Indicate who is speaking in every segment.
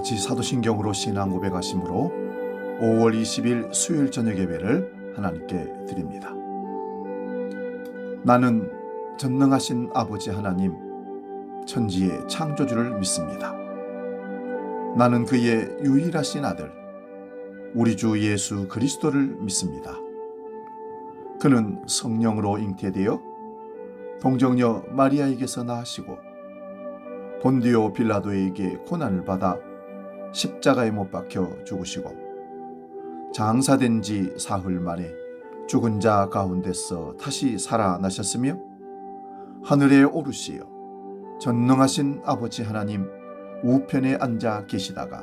Speaker 1: 같이 사도신경으로 신앙 고백하심으로 5월 20일 수요일 저녁 예배를 하나님께 드립니다. 나는 전능하신 아버지 하나님, 천지의 창조주를 믿습니다. 나는 그의 유일하신 아들, 우리 주 예수 그리스도를 믿습니다. 그는 성령으로 잉태되어 동정녀 마리아에게서 나시고 본디오 빌라도에게 고난을 받아 십자가에 못 박혀 죽으시고 장사된 지 사흘 만에 죽은 자 가운데서 다시 살아나셨으며 하늘에 오르시어 전능하신 아버지 하나님 우편에 앉아 계시다가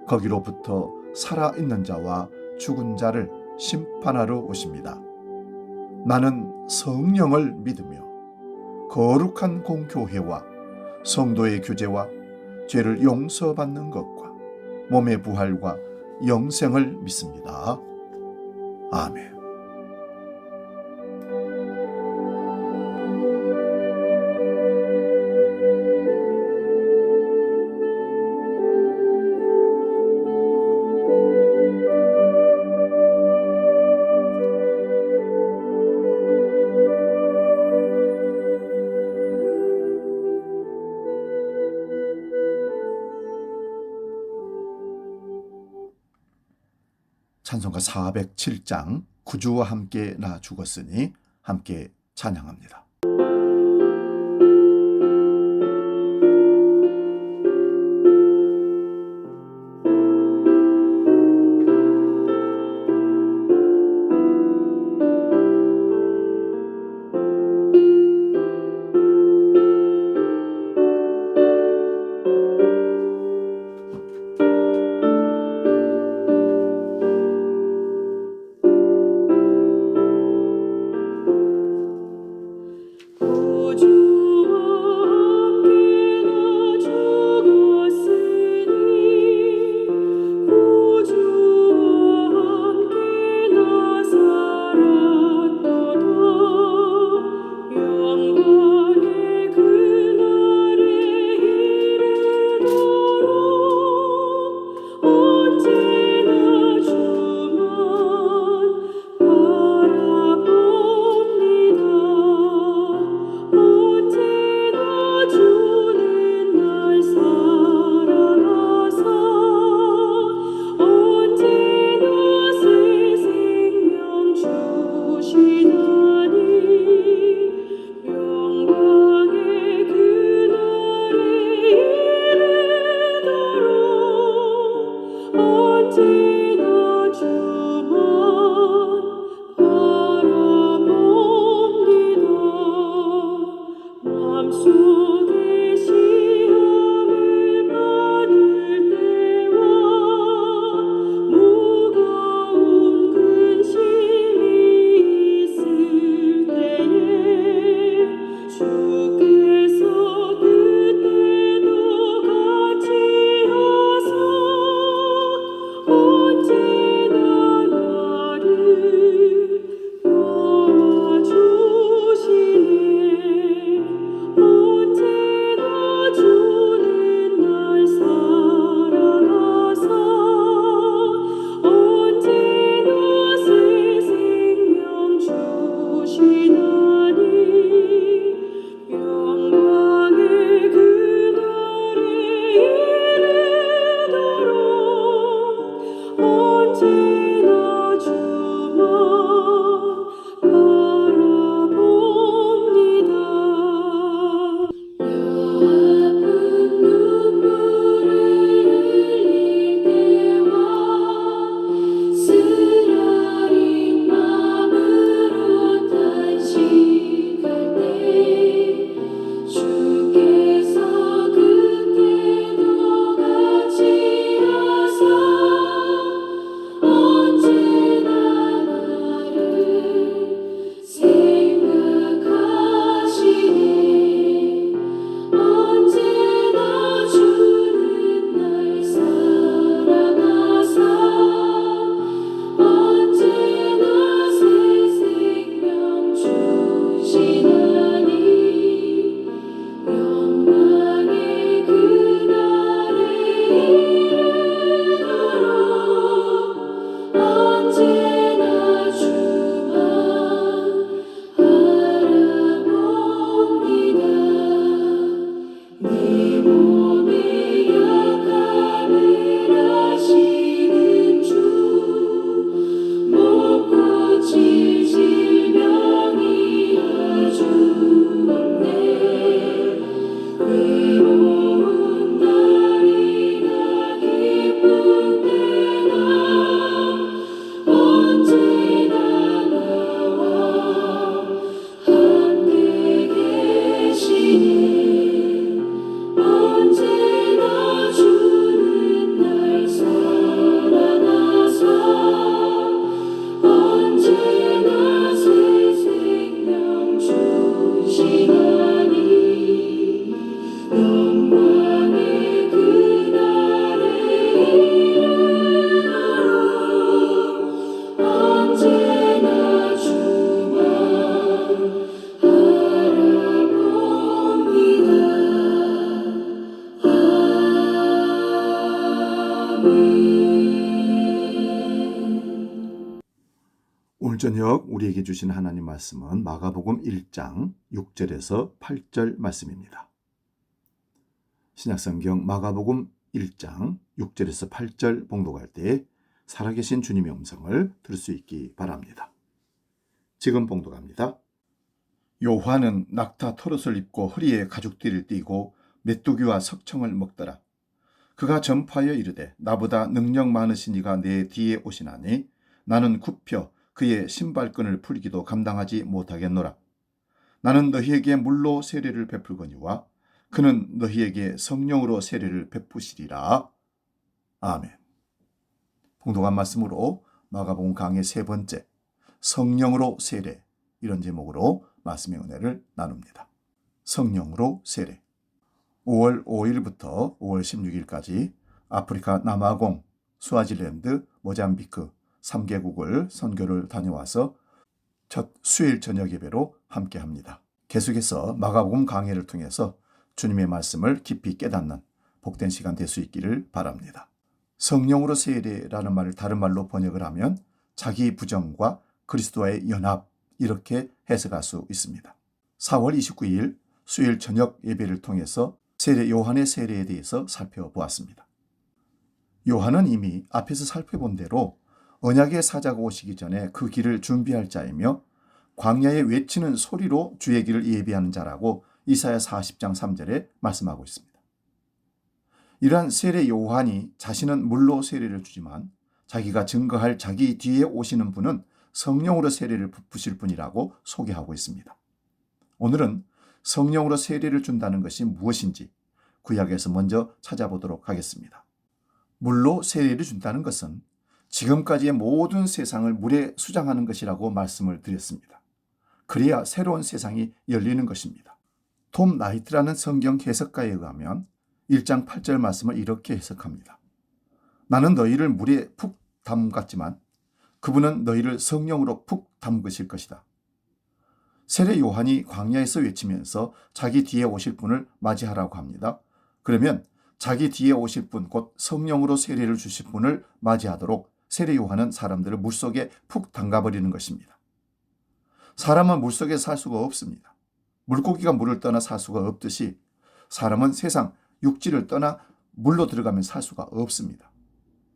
Speaker 1: 거기로부터 살아있는 자와 죽은 자를 심판하러 오십니다. 나는 성령을 믿으며 거룩한 공교회와 성도의 교제와 죄를 용서받는 것과 몸의 부활과 영생을 믿습니다. 아멘. 찬송가 407장 구주와 함께 나 죽었으니 함께 찬양합니다. 저녁 우리에게 주신 하나님 말씀은 마가복음 1장 6절에서 8절 말씀입니다. 신약성경 마가복음 1장 6절에서 8절 봉독할 때 살아계신 주님의 음성을 들을 수 있기 바랍니다. 지금 봉독합니다. 요한은 낙타 털옷을 입고 허리에 가죽띠를 띠고 메뚜기와 석청을 먹더라. 그가 전파하여 이르되 나보다 능력 많으신 이가 내 뒤에 오시나니 나는 굽혀 그의 신발끈을 풀기도 감당하지 못하겠노라. 나는 너희에게 물로 세례를 베풀거니와 그는 너희에게 성령으로 세례를 베푸시리라. 아멘. 봉독한 말씀으로 마가복음 강의 세 번째, 성령으로 세례, 이런 제목으로 말씀의 은혜를 나눕니다. 성령으로 세례. 5월 5일부터 5월 16일까지 아프리카 남아공, 스와질랜드, 모잠비크 3개국을 선교를 다녀와서 첫 수요일 저녁 예배로 함께합니다. 계속해서 마가복음 강해를 통해서 주님의 말씀을 깊이 깨닫는 복된 시간 될 수 있기를 바랍니다. 성령으로 세례라는 말을 다른 말로 번역을 하면 자기 부정과 그리스도와의 연합, 이렇게 해석할 수 있습니다. 4월 29일 수요일 저녁 예배를 통해서 세례 요한의 세례에 대해서 살펴보았습니다. 요한은 이미 앞에서 살펴본 대로 언약의 사자가 오시기 전에 그 길을 준비할 자이며 광야에 외치는 소리로 주의 길을 예비하는 자라고 이사야 40장 3절에 말씀하고 있습니다. 이러한 세례 요한이 자신은 물로 세례를 주지만 자기가 증거할 자기 뒤에 오시는 분은 성령으로 세례를 부으실 분이라고 소개하고 있습니다. 오늘은 성령으로 세례를 준다는 것이 무엇인지 구약에서 먼저 찾아보도록 하겠습니다. 물로 세례를 준다는 것은 지금까지의 모든 세상을 물에 수장하는 것이라고 말씀을 드렸습니다. 그래야 새로운 세상이 열리는 것입니다. 톰 나이트라는 성경 해석가에 의하면 1장 8절 말씀을 이렇게 해석합니다. 나는 너희를 물에 푹 담갔지만 그분은 너희를 성령으로 푹 담그실 것이다. 세례 요한이 광야에서 외치면서 자기 뒤에 오실 분을 맞이하라고 합니다. 그러면 자기 뒤에 오실 분, 곧 성령으로 세례를 주실 분을 맞이하도록 세례 요한은 사람들을 물속에 푹 담가버리는 것입니다. 사람은 물속에 살 수가 없습니다. 물고기가 물을 떠나 살 수가 없듯이 사람은 세상 육지를 떠나 물로 들어가면 살 수가 없습니다.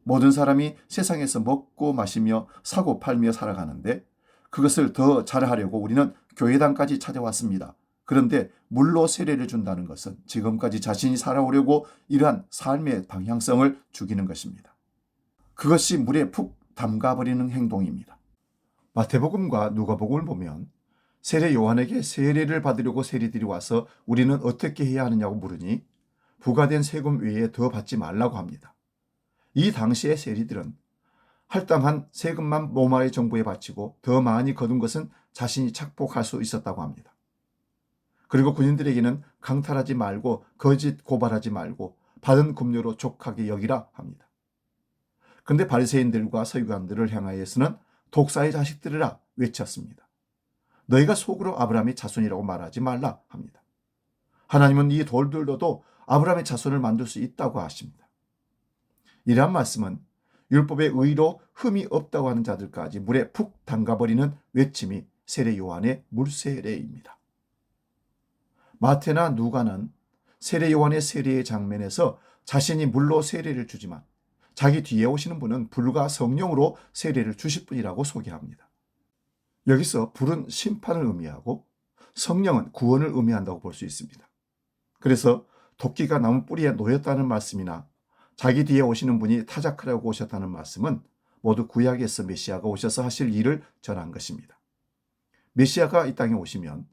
Speaker 1: 모든 사람이 세상에서 먹고 마시며 사고 팔며 살아가는데 그것을 더 잘하려고 우리는 교회당까지 찾아왔습니다. 그런데 물로 세례를 준다는 것은 지금까지 자신이 살아오려고 이러한 삶의 방향성을 죽이는 것입니다. 그것이 물에 푹 담가버리는 행동입니다. 마태복음과 누가복음을 보면 세례 요한에게 세례를 받으려고 세리들이 와서 우리는 어떻게 해야 하느냐고 물으니 부과된 세금 외에 더 받지 말라고 합니다. 이 당시의 세리들은 할당한 세금만 로마의 정부에 바치고 더 많이 거둔 것은 자신이 착복할 수 있었다고 합니다. 그리고 군인들에게는 강탈하지 말고 거짓 고발하지 말고 받은 급료로 족하게 여기라 합니다. 그런데 바리새인들과 서기관들을 향하여서는 독사의 자식들이라 외쳤습니다. 너희가 속으로 아브라함의 자손이라고 말하지 말라 합니다. 하나님은 이 돌들로도 아브라함의 자손을 만들 수 있다고 하십니다. 이러한 말씀은 율법의 의로 흠이 없다고 하는 자들까지 물에 푹 담가버리는 외침이 세례 요한의 물세례입니다. 마태나 누가는 세례 요한의 세례의 장면에서 자신이 물로 세례를 주지만 자기 뒤에 오시는 분은 불과 성령으로 세례를 주실 분이라고 소개합니다. 여기서 불은 심판을 의미하고 성령은 구원을 의미한다고 볼 수 있습니다. 그래서 도끼가 나무 뿌리에 놓였다는 말씀이나 자기 뒤에 오시는 분이 타작하려고 오셨다는 말씀은 모두 구약에서 메시아가 오셔서 하실 일을 전한 것입니다. 메시아가 이 땅에 오시면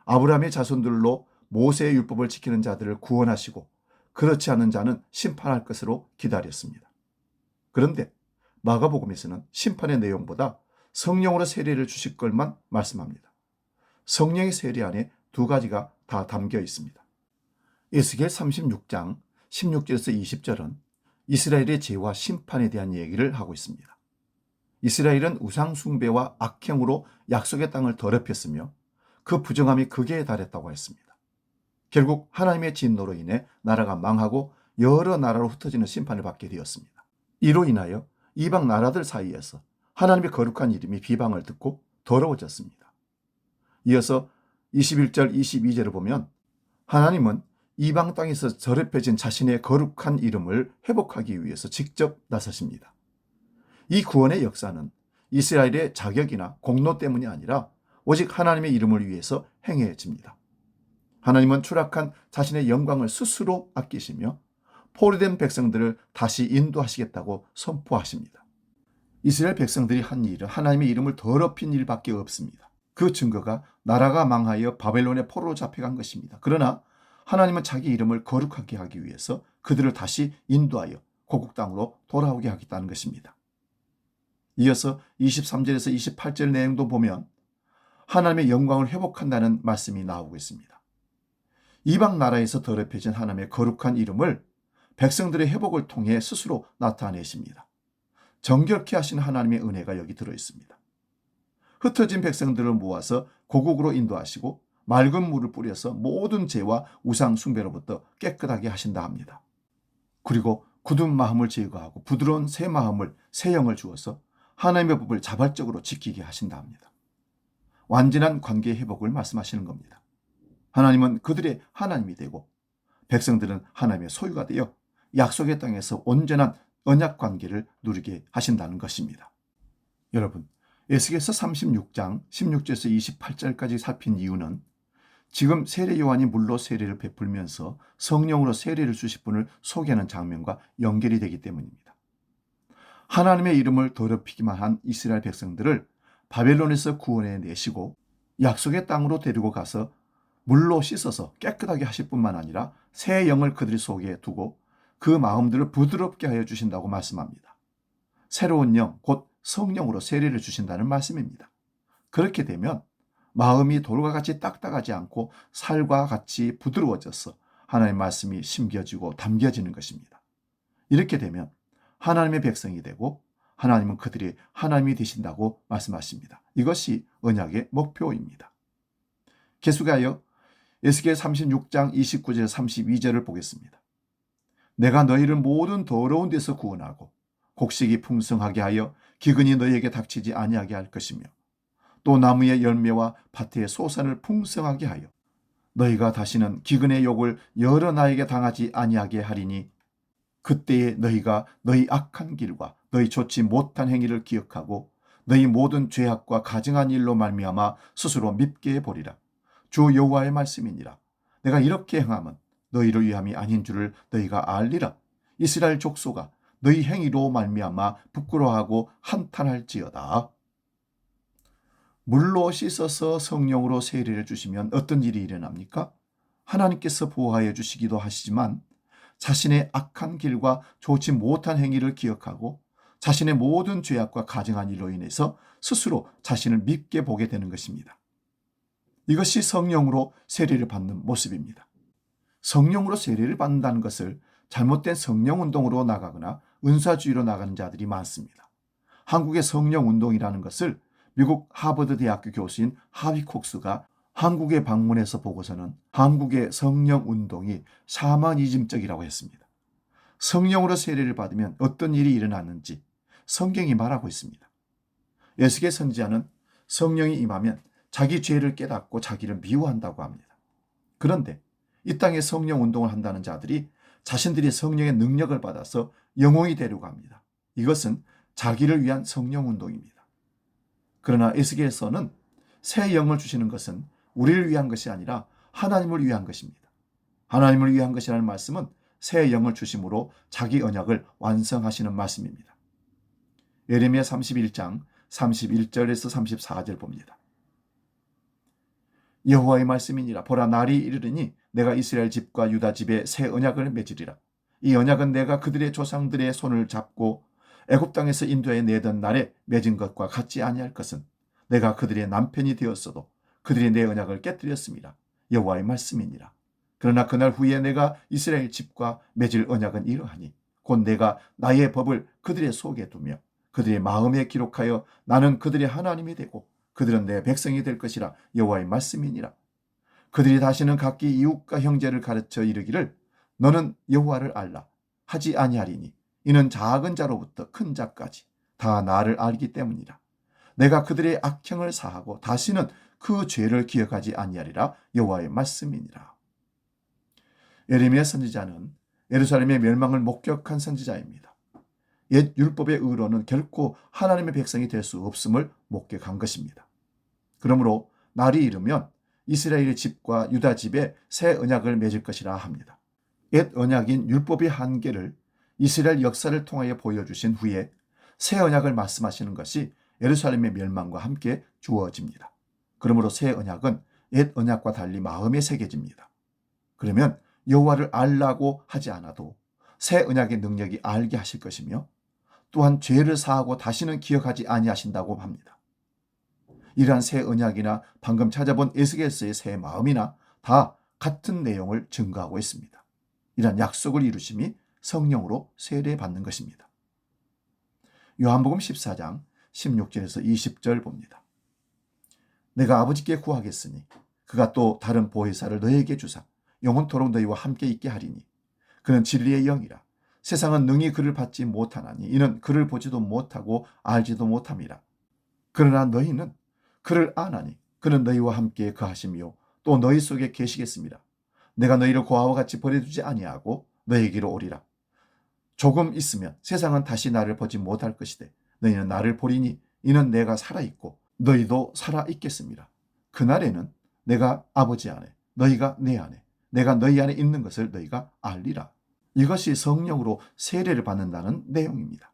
Speaker 1: 아브라함의 자손들로 모세의 율법을 지키는 자들을 구원하시고 그렇지 않은 자는 심판할 것으로 기다렸습니다. 그런데 마가복음에서는 심판의 내용보다 성령으로 세례를 주실 것만 말씀합니다. 성령의 세례 안에 두 가지가 다 담겨 있습니다. 에스겔 36장 16절에서 20절은 이스라엘의 죄와 심판에 대한 얘기를 하고 있습니다. 이스라엘은 우상 숭배와 악행으로 약속의 땅을 더럽혔으며 그 부정함이 극에 달했다고 했습니다. 결국 하나님의 진노로 인해 나라가 망하고 여러 나라로 흩어지는 심판을 받게 되었습니다. 이로 인하여 이방 나라들 사이에서 하나님의 거룩한 이름이 비방을 듣고 더러워졌습니다. 이어서 21절 22절을 보면 하나님은 이방 땅에서 더럽혀진 자신의 거룩한 이름을 회복하기 위해서 직접 나서십니다. 이 구원의 역사는 이스라엘의 자격이나 공로 때문이 아니라 오직 하나님의 이름을 위해서 행해집니다. 하나님은 추락한 자신의 영광을 스스로 아끼시며 포로된 백성들을 다시 인도하시겠다고 선포하십니다. 이스라엘 백성들이 한 일은 하나님의 이름을 더럽힌 일밖에 없습니다. 그 증거가 나라가 망하여 바벨론의 포로로 잡혀간 것입니다. 그러나 하나님은 자기 이름을 거룩하게 하기 위해서 그들을 다시 인도하여 고국 땅으로 돌아오게 하겠다는 것입니다. 이어서 23절에서 28절 내용도 보면 하나님의 영광을 회복한다는 말씀이 나오고 있습니다. 이방 나라에서 더럽혀진 하나님의 거룩한 이름을 백성들의 회복을 통해 스스로 나타내십니다. 정결케 하시는 하나님의 은혜가 여기 들어 있습니다. 흩어진 백성들을 모아서 고국으로 인도하시고 맑은 물을 뿌려서 모든 죄와 우상 숭배로부터 깨끗하게 하신다 합니다. 그리고 굳은 마음을 제거하고 부드러운 새 마음을, 새 영을 주어서 하나님의 법을 자발적으로 지키게 하신다 합니다. 완전한 관계 회복을 말씀하시는 겁니다. 하나님은 그들의 하나님이 되고 백성들은 하나님의 소유가 되어 약속의 땅에서 온전한 언약 관계를 누리게 하신다는 것입니다. 여러분, 에스겔서 36장 16절에서 28절까지 살핀 이유는 지금 세례 요한이 물로 세례를 베풀면서 성령으로 세례를 주실 분을 소개하는 장면과 연결이 되기 때문입니다. 하나님의 이름을 더럽히기만 한 이스라엘 백성들을 바벨론에서 구원해 내시고 약속의 땅으로 데리고 가서 물로 씻어서 깨끗하게 하실 뿐만 아니라 새 영을 그들 속에 두고 그 마음들을 부드럽게 하여 주신다고 말씀합니다. 새로운 영, 곧 성령으로 세례를 주신다는 말씀입니다. 그렇게 되면 마음이 돌과 같이 딱딱하지 않고 살과 같이 부드러워져서 하나님의 말씀이 심겨지고 담겨지는 것입니다. 이렇게 되면 하나님의 백성이 되고 하나님은 그들이 하나님이 되신다고 말씀하십니다. 이것이 언약의 목표입니다. 계속하여 에스겔 36장 29절 32절을 보겠습니다. 내가 너희를 모든 더러운 데서 구원하고 곡식이 풍성하게 하여 기근이 너희에게 닥치지 아니하게 할 것이며 또 나무의 열매와 밭의 소산을 풍성하게 하여 너희가 다시는 기근의 욕을 여러 나에게 당하지 아니하게 하리니 그때에 너희가 너희 악한 길과 너희 좋지 못한 행위를 기억하고 너희 모든 죄악과 가증한 일로 말미암아 스스로 밉게 보리라. 주 여호와의 말씀이니라. 내가 이렇게 행함은 너희를 위함이 아닌 줄을 너희가 알리라. 이스라엘 족속아 너희 행위로 말미암아 부끄러워하고 한탄할지어다. 물로 씻어서 성령으로 세례를 주시면 어떤 일이 일어납니까? 하나님께서 보호하여 주시기도 하시지만 자신의 악한 길과 좋지 못한 행위를 기억하고 자신의 모든 죄악과 가증한 일로 인해서 스스로 자신을 밉게 보게 되는 것입니다. 이것이 성령으로 세례를 받는 모습입니다. 성령으로 세례를 받는다는 것을 잘못된 성령운동으로 나가거나 은사주의로 나가는 자들이 많습니다. 한국의 성령운동이라는 것을 미국 하버드 대학교 교수인 하비 콕스가 한국에 방문해서 보고서는 한국의 성령운동이 샤머니즘적이라고 했습니다. 성령으로 세례를 받으면 어떤 일이 일어났는지 성경이 말하고 있습니다. 에스겔 선지자는 성령이 임하면 자기 죄를 깨닫고 자기를 미워한다고 합니다. 그런데 이 땅에 성령 운동을 한다는 자들이 자신들이 성령의 능력을 받아서 영웅이 되려고 합니다. 이것은 자기를 위한 성령 운동입니다. 그러나 에스겔서는 새 영을 주시는 것은 우리를 위한 것이 아니라 하나님을 위한 것입니다. 하나님을 위한 것이라는 말씀은 새 영을 주심으로 자기 언약을 완성하시는 말씀입니다. 예레미야 31장 31절에서 34절 봅니다. 여호와의 말씀이니라. 보라, 날이 이르르니 내가 이스라엘 집과 유다 집에 새 언약을 맺으리라. 이 언약은 내가 그들의 조상들의 손을 잡고 애굽 땅에서 인도해 내던 날에 맺은 것과 같지 아니할 것은 내가 그들의 남편이 되었어도 그들이 내 언약을 깨뜨렸습니다. 여호와의 말씀이니라. 그러나 그날 후에 내가 이스라엘 집과 맺을 언약은 이러하니 곧 내가 나의 법을 그들의 속에 두며 그들의 마음에 기록하여 나는 그들의 하나님이 되고 그들은 내 백성이 될 것이라. 여호와의 말씀이니라. 그들이 다시는 각기 이웃과 형제를 가르쳐 이르기를 너는 여호와를 알라 하지 아니하리니 이는 작은 자로부터 큰 자까지 다 나를 알기 때문이라. 내가 그들의 악행을 사하고 다시는 그 죄를 기억하지 아니하리라. 여호와의 말씀이니라. 예레미야 선지자는 예루살렘의 멸망을 목격한 선지자입니다. 옛 율법의 의로는 결코 하나님의 백성이 될 수 없음을 목격한 것입니다. 그러므로 날이 이르면 이스라엘의 집과 유다 집에 새 언약을 맺을 것이라 합니다. 옛 언약인 율법의 한계를 이스라엘 역사를 통하여 보여주신 후에 새 언약을 말씀하시는 것이 예루살렘의 멸망과 함께 주어집니다. 그러므로 새 언약은 옛 언약과 달리 마음에 새겨집니다. 그러면 여호와를 알라고 하지 않아도 새 언약의 능력이 알게 하실 것이며 또한 죄를 사하고 다시는 기억하지 아니하신다고 합니다. 이러한 새 언약이나 방금 찾아본 에스겔서의 새 마음이나 다 같은 내용을 증거하고 있습니다. 이러한 약속을 이루심이 성령으로 세례받는 것입니다. 요한복음 14장 16절에서 20절 봅니다. 내가 아버지께 구하겠으니 그가 또 다른 보혜사를 너에게 주사 영원토록 너희와 함께 있게 하리니 그는 진리의 영이라. 세상은 능히 그를 받지 못하나니 이는 그를 보지도 못하고 알지도 못함이라. 그러나 너희는 그를 아나니 그는 너희와 함께 거하시며 또 너희 속에 계시겠습니다. 내가 너희를 고아와 같이 버려두지 아니하고 너희에게로 오리라. 조금 있으면 세상은 다시 나를 보지 못할 것이되 너희는 나를 보리니 이는 내가 살아있고 너희도 살아있겠습니다. 그날에는 내가 아버지 안에 너희가 내 안에 내가 너희 안에 있는 것을 너희가 알리라. 이것이 성령으로 세례를 받는다는 내용입니다.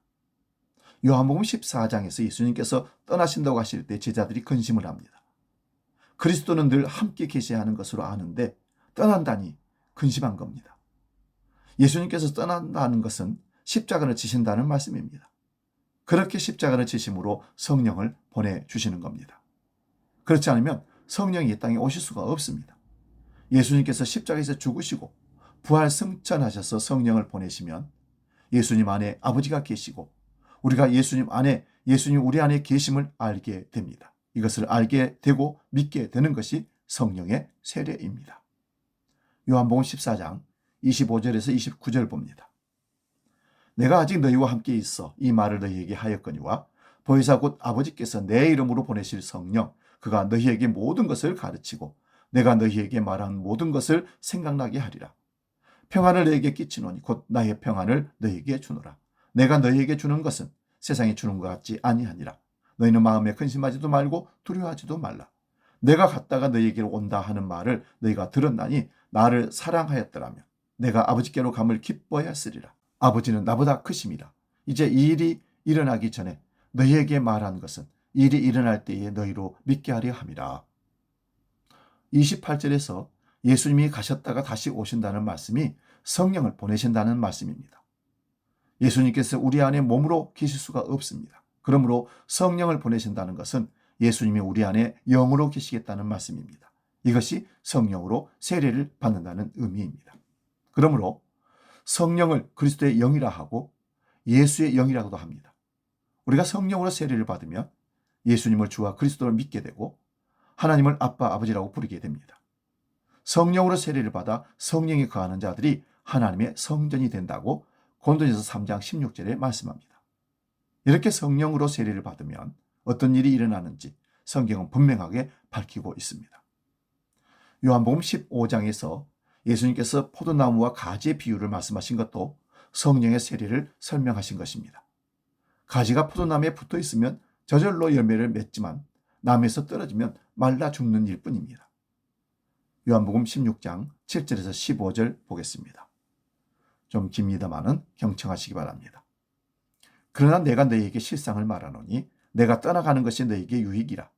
Speaker 1: 요한복음 14장에서 예수님께서 떠나신다고 하실 때 제자들이 근심을 합니다. 그리스도는 늘 함께 계셔야 하는 것으로 아는데 떠난다니 근심한 겁니다. 예수님께서 떠난다는 것은 십자가를 지신다는 말씀입니다. 그렇게 십자가를 지심으로 성령을 보내주시는 겁니다. 그렇지 않으면 성령이 이 땅에 오실 수가 없습니다. 예수님께서 십자가에서 죽으시고 부활 승천하셔서 성령을 보내시면 예수님 안에 아버지가 계시고 우리가 예수님 안에 예수님 우리 안에 계심을 알게 됩니다. 이것을 알게 되고 믿게 되는 것이 성령의 세례입니다. 요한복음 14장 25절에서 29절 봅니다. 내가 아직 너희와 함께 있어 이 말을 너희에게 하였거니와 보혜사 곧 아버지께서 내 이름으로 보내실 성령 그가 너희에게 모든 것을 가르치고 내가 너희에게 말한 모든 것을 생각나게 하리라. 평안을 너희에게 끼치노니 곧 나의 평안을 너희에게 주노라. 내가 너희에게 주는 것은 세상이 주는 것 같지 아니하니라. 너희는 마음에 근심하지도 말고 두려워하지도 말라. 내가 갔다가 너희에게로 온다 하는 말을 너희가 들었나니 나를 사랑하였더라면 내가 아버지께로 감을 기뻐하였으리라. 아버지는 나보다 크심이라. 이제 이 일이 일어나기 전에 너희에게 말한 것은 일이 일어날 때에 너희로 믿게 하려 함이라. 28절에서 예수님이 가셨다가 다시 오신다는 말씀이 성령을 보내신다는 말씀입니다. 예수님께서 우리 안에 몸으로 계실 수가 없습니다. 그러므로 성령을 보내신다는 것은 예수님이 우리 안에 영으로 계시겠다는 말씀입니다. 이것이 성령으로 세례를 받는다는 의미입니다. 그러므로 성령을 그리스도의 영이라 하고 예수의 영이라고도 합니다. 우리가 성령으로 세례를 받으면 예수님을 주와 그리스도를 믿게 되고 하나님을 아빠, 아버지라고 부르게 됩니다. 성령으로 세례를 받아 성령이 거하는 자들이 하나님의 성전이 된다고 고린도전서 3장 16절에 말씀합니다. 이렇게 성령으로 세례를 받으면 어떤 일이 일어나는지 성경은 분명하게 밝히고 있습니다. 요한복음 15장에서 예수님께서 포도나무와 가지의 비유를 말씀하신 것도 성령의 세례를 설명하신 것입니다. 가지가 포도나무에 붙어 있으면 저절로 열매를 맺지만 나무에서 떨어지면 말라 죽는 일뿐입니다. 요한복음 16장 7절에서 15절 보겠습니다. 좀 깁니다마는 경청하시기 바랍니다. 그러나 내가 너희에게 실상을 말하노니 내가 떠나가는 것이 너희에게 유익이라.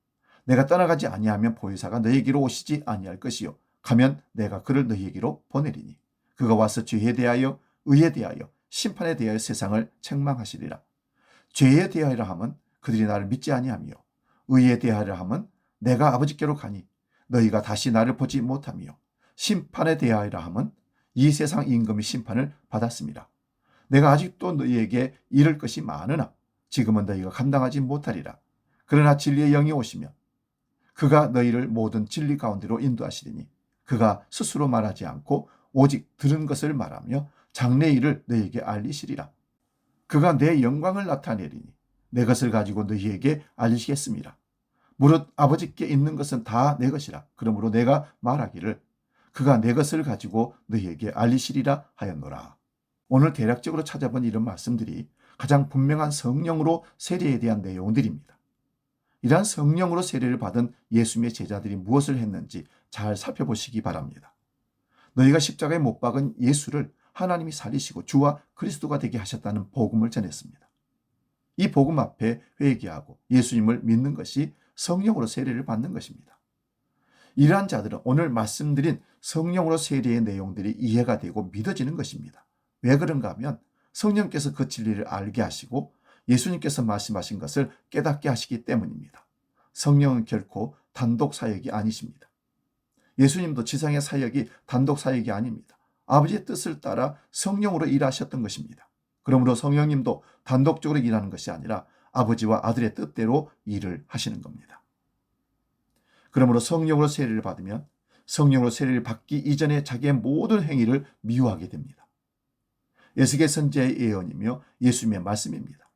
Speaker 1: 내가 떠나가지 아니하면 보혜사가 너희에게로 오시지 아니할 것이요 가면 내가 그를 너희에게로 보내리니 그가 와서 죄에 대하여 의에 대하여 심판에 대하여 세상을 책망하시리라. 죄에 대하여라 함은 그들이 나를 믿지 아니하며 의에 대하여라 함은 내가 아버지께로 가니 너희가 다시 나를 보지 못하며 심판에 대하여라 함은 이 세상 임금이 심판을 받았습니다. 내가 아직도 너희에게 이를 것이 많으나 지금은 너희가 감당하지 못하리라. 그러나 진리의 영이 오시면 그가 너희를 모든 진리 가운데로 인도하시리니 그가 스스로 말하지 않고 오직 들은 것을 말하며 장래 일을 너희에게 알리시리라. 그가 내 영광을 나타내리니 내 것을 가지고 너희에게 알리시겠습니다. 무릇 아버지께 있는 것은 다 내 것이라. 그러므로 내가 말하기를 그가 내 것을 가지고 너희에게 알리시리라 하였노라. 오늘 대략적으로 찾아본 이런 말씀들이 가장 분명한 성령으로 세례에 대한 내용들입니다. 이러한 성령으로 세례를 받은 예수님의 제자들이 무엇을 했는지 잘 살펴보시기 바랍니다. 너희가 십자가에 못 박은 예수를 하나님이 살리시고 주와 그리스도가 되게 하셨다는 복음을 전했습니다. 이 복음 앞에 회개하고 예수님을 믿는 것이 성령으로 세례를 받는 것입니다. 이러한 자들은 오늘 말씀드린 성령으로 세례의 내용들이 이해가 되고 믿어지는 것입니다. 왜 그런가 하면 성령께서 그 진리를 알게 하시고 예수님께서 말씀하신 것을 깨닫게 하시기 때문입니다. 성령은 결코 단독 사역이 아니십니다. 예수님도 지상의 사역이 단독 사역이 아닙니다. 아버지의 뜻을 따라 성령으로 일하셨던 것입니다. 그러므로 성령님도 단독적으로 일하는 것이 아니라 아버지와 아들의 뜻대로 일을 하시는 겁니다. 그러므로 성령으로 세례를 받으면 성령으로 세례를 받기 이전에 자기의 모든 행위를 미워하게 됩니다. 에스겔 선지자의 예언이며 예수님의 말씀입니다.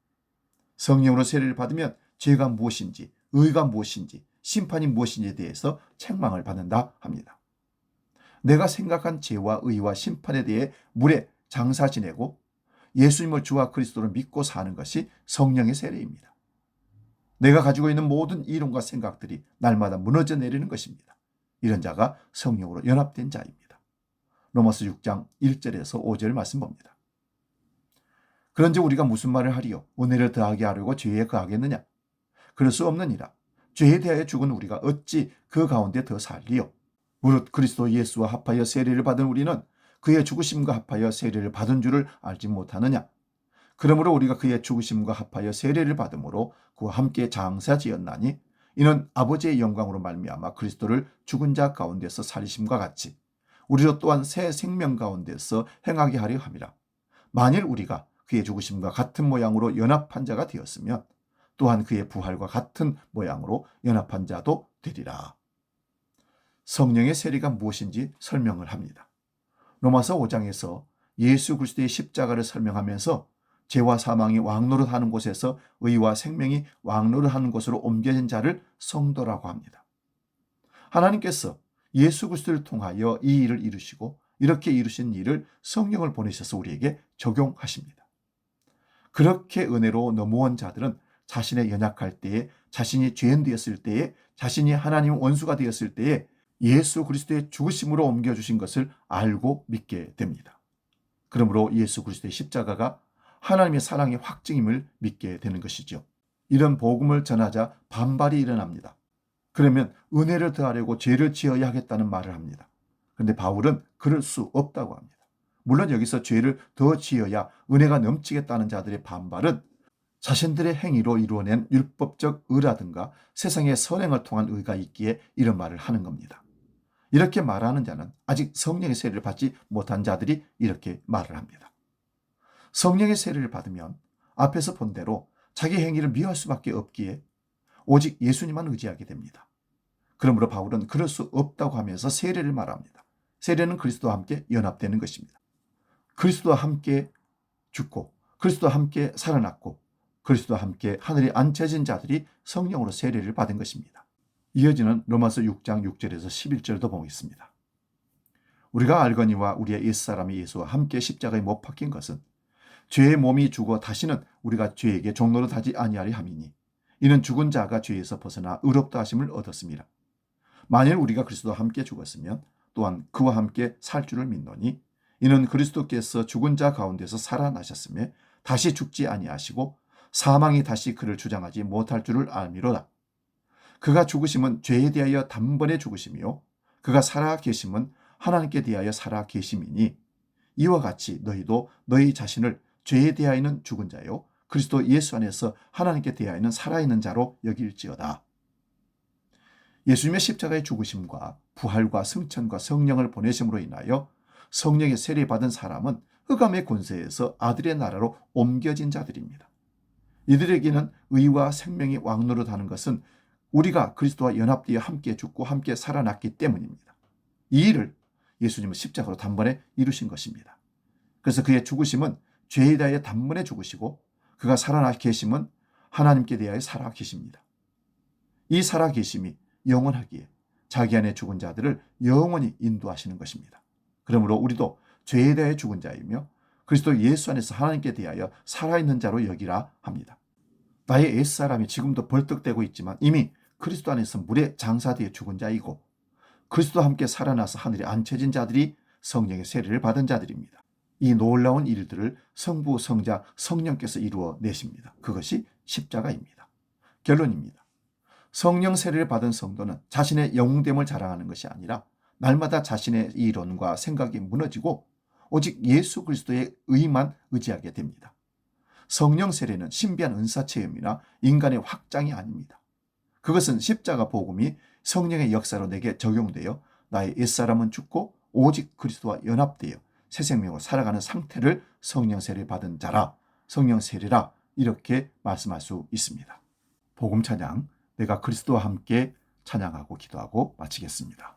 Speaker 1: 성령으로 세례를 받으면 죄가 무엇인지, 의가 무엇인지, 심판이 무엇인지에 대해서 책망을 받는다 합니다. 내가 생각한 죄와 의와 심판에 대해 물에 장사 지내고 예수님을 주와 그리스도를 믿고 사는 것이 성령의 세례입니다. 내가 가지고 있는 모든 이론과 생각들이 날마다 무너져 내리는 것입니다. 이런 자가 성령으로 연합된 자입니다. 로마서 6장 1절에서 5절 말씀 봅니다. 그런즉 우리가 무슨 말을 하리요? 은혜를 더하게 하려고 죄에 거하겠느냐? 그럴 수 없느니라. 죄에 대하여 죽은 우리가 어찌 그 가운데 더 살리요? 무릇 그리스도 예수와 합하여 세례를 받은 우리는 그의 죽으심과 합하여 세례를 받은 줄을 알지 못하느냐? 그러므로 우리가 그의 죽으심과 합하여 세례를 받음으로 그와 함께 장사지었나니 이는 아버지의 영광으로 말미암아 그리스도를 죽은 자 가운데서 살리심과 같이 우리로 또한 새 생명 가운데서 행하게 하려 함이라. 만일 우리가 그의 죽으심과 같은 모양으로 연합한 자가 되었으면 또한 그의 부활과 같은 모양으로 연합한 자도 되리라. 성령의 세례가 무엇인지 설명을 합니다. 로마서 5장에서 예수 그리스도의 십자가를 설명하면서 죄와 사망이 왕노릇하는 곳에서 의와 생명이 왕노릇하는 곳으로 옮겨진 자를 성도라고 합니다. 하나님께서 예수 그리스도를 통하여 이 일을 이루시고 이렇게 이루신 일을 성령을 보내셔서 우리에게 적용하십니다. 그렇게 은혜로 넘어온 자들은 자신의 연약할 때에, 자신이 죄인 되었을 때에, 자신이 하나님의 원수가 되었을 때에 예수 그리스도의 죽으심으로 옮겨주신 것을 알고 믿게 됩니다. 그러므로 예수 그리스도의 십자가가 하나님의 사랑의 확증임을 믿게 되는 것이죠. 이런 복음을 전하자 반발이 일어납니다. 그러면 은혜를 더하려고 죄를 지어야 하겠다는 말을 합니다. 그런데 바울은 그럴 수 없다고 합니다. 물론 여기서 죄를 더 지어야 은혜가 넘치겠다는 자들의 반발은 자신들의 행위로 이루어낸 율법적 의라든가 세상의 선행을 통한 의가 있기에 이런 말을 하는 겁니다. 이렇게 말하는 자는 아직 성령의 세례를 받지 못한 자들이 이렇게 말을 합니다. 성령의 세례를 받으면 앞에서 본 대로 자기 행위를 미워할 수밖에 없기에 오직 예수님만 의지하게 됩니다. 그러므로 바울은 그럴 수 없다고 하면서 세례를 말합니다. 세례는 그리스도와 함께 연합되는 것입니다. 그리스도와 함께 죽고 그리스도와 함께 살아났고 그리스도와 함께 하늘에 앉혀진 자들이 성령으로 세례를 받은 것입니다. 이어지는 로마서 6장 6절에서 11절도 보겠습니다. 우리가 알거니와 우리의 옛사람이 예수와 함께 십자가에 못 박힌 것은 죄의 몸이 죽어 다시는 우리가 죄에게 종노릇하지 아니하리 함이니 이는 죽은 자가 죄에서 벗어나 의롭다 하심을 얻었습니다. 만일 우리가 그리스도와 함께 죽었으면 또한 그와 함께 살 줄을 믿노니 이는 그리스도께서 죽은 자 가운데서 살아나셨으며 다시 죽지 아니하시고 사망이 다시 그를 주장하지 못할 줄을 알미로다. 그가 죽으심은 죄에 대하여 단번에 죽으심이요 그가 살아 계심은 하나님께 대하여 살아 계심이니 이와 같이 너희도 너희 자신을 죄에 대하여는 죽은 자요 그리스도 예수 안에서 하나님께 대하여는 살아있는 자로 여길지어다. 예수님의 십자가의 죽으심과 부활과 승천과 성령을 보내심으로 인하여 성령의 세례받은 사람은 흑암의 권세에서 아들의 나라로 옮겨진 자들입니다. 이들에게는 의와 생명이 왕노릇하는 것은 우리가 그리스도와 연합되어 함께 죽고 함께 살아났기 때문입니다. 이 일을 예수님은 십자가로 단번에 이루신 것입니다. 그래서 그의 죽으심은 죄에 대하여 단번에 죽으시고 그가 살아나 계심은 하나님께 대하여 살아계십니다. 이 살아계심이 영원하기에 자기 안에 죽은 자들을 영원히 인도하시는 것입니다. 그러므로 우리도 죄에 대해 죽은 자이며 그리스도 예수 안에서 하나님께 대하여 살아있는 자로 여기라 합니다. 나의 옛사람이 지금도 벌떡대고 있지만 이미 그리스도 안에서 물에 장사되어 죽은 자이고 그리스도와 함께 살아나서 하늘에 앉혀진 자들이 성령의 세례를 받은 자들입니다. 이 놀라운 일들을 성부, 성자, 성령께서 이루어 내십니다. 그것이 십자가입니다. 결론입니다. 성령 세례를 받은 성도는 자신의 영웅됨을 자랑하는 것이 아니라 날마다 자신의 이론과 생각이 무너지고 오직 예수 그리스도의 의만 의지하게 됩니다. 성령 세례는 신비한 은사 체험이나 인간의 확장이 아닙니다. 그것은 십자가 복음이 성령의 역사로 내게 적용되어 나의 옛사람은 죽고 오직 그리스도와 연합되어 새 생명으로 살아가는 상태를 성령 세례 받은 자라, 성령 세례라 이렇게 말씀할 수 있습니다. 복음 찬양, 내가 그리스도와 함께 찬양하고 기도하고 마치겠습니다.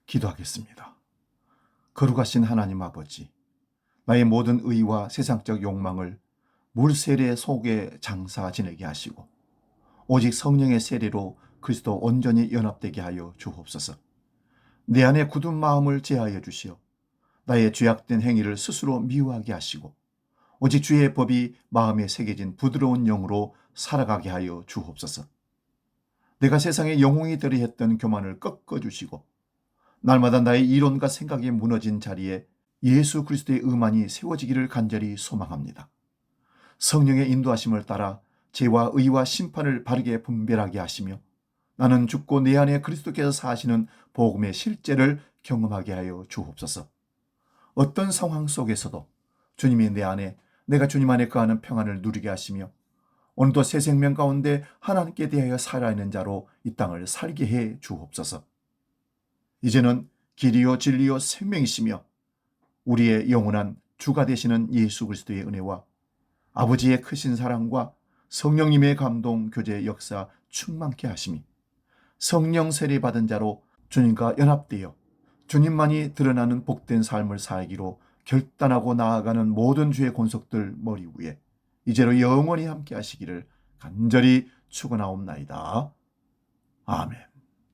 Speaker 1: 기도하겠습니다. 거룩하신 하나님 아버지, 나의 모든 의와 세상적 욕망을 물 세례 속에 장사 지내게 하시고 오직 성령의 세례로 그리스도 온전히 연합되게 하여 주옵소서. 내 안에 굳은 마음을 제하여 주시어 나의 죄악된 행위를 스스로 미워하게 하시고 오직 주의 법이 마음에 새겨진 부드러운 영으로 살아가게 하여 주옵소서. 내가 세상의 영웅이 되려 했던 교만을 꺾어주시고 날마다 나의 이론과 생각이 무너진 자리에 예수 그리스도의 의만이 세워지기를 간절히 소망합니다. 성령의 인도하심을 따라 죄와 의와 심판을 바르게 분별하게 하시며 나는 죽고 내 안에 그리스도께서 사시는 복음의 실제를 경험하게 하여 주옵소서. 어떤 상황 속에서도 주님이 내 안에, 내가 주님 안에 거하는 평안을 누리게 하시며 오늘도 새 생명 가운데 하나님께 대하여 살아있는 자로 이 땅을 살게 해 주옵소서. 이제는 길이요 진리요 생명이시며 우리의 영원한 주가 되시는 예수 그리스도의 은혜와 아버지의 크신 사랑과 성령님의 감동, 교제, 역사 충만케 하심이 성령 세례 받은 자로 주님과 연합되어 주님만이 드러나는 복된 삶을 살기로 결단하고 나아가는 모든 주의 권속들 머리 위에 이제로 영원히 함께 하시기를 간절히 축원하옵나이다. 아멘.